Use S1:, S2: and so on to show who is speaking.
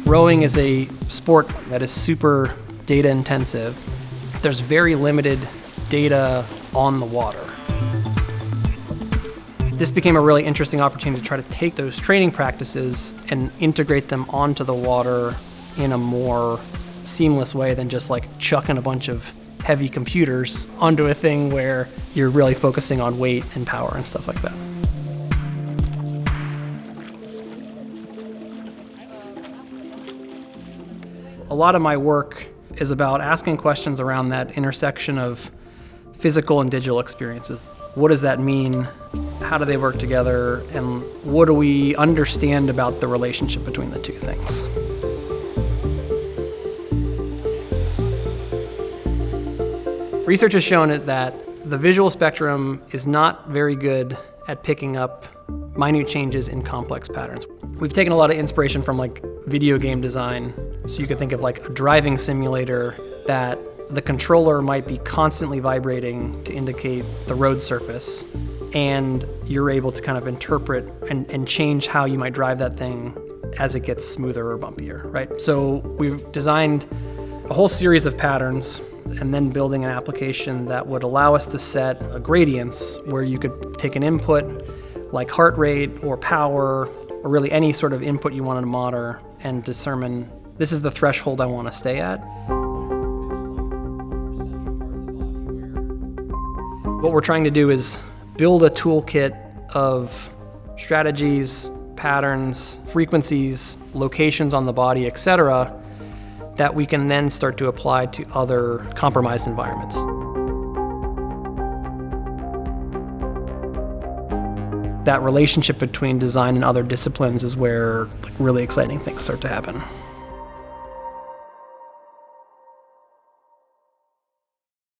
S1: Rowing is a sport that is super data intensive. There's very limited data on the water. This became a really interesting opportunity to try to take those training practices and integrate them onto the water in a more seamless way than just like chucking a bunch of heavy computers onto a thing where you're really focusing on weight and power and stuff like that. A lot of my work is about asking questions around that intersection of physical and digital experiences. What does that mean? How do they work together? And what do we understand about the relationship between the two things? Research has shown that the visual spectrum is not very good at picking up minute changes in complex patterns. We've taken a lot of inspiration from like video game design. So you could think of like a driving simulator that the controller might be constantly vibrating to indicate the road surface, and you're able to kind of interpret and change how you might drive that thing as it gets smoother or bumpier, right? So we've designed a whole series of patterns and then building an application that would allow us to set gradients where you could take an input like heart rate or power or really any sort of input you want to monitor and determine this is the threshold I want to stay at. What we're trying to do is build a toolkit of strategies, patterns, frequencies, locations on the body, etc., that we can then start to apply to other compromised environments. That relationship between design and other disciplines is where really exciting things start to happen.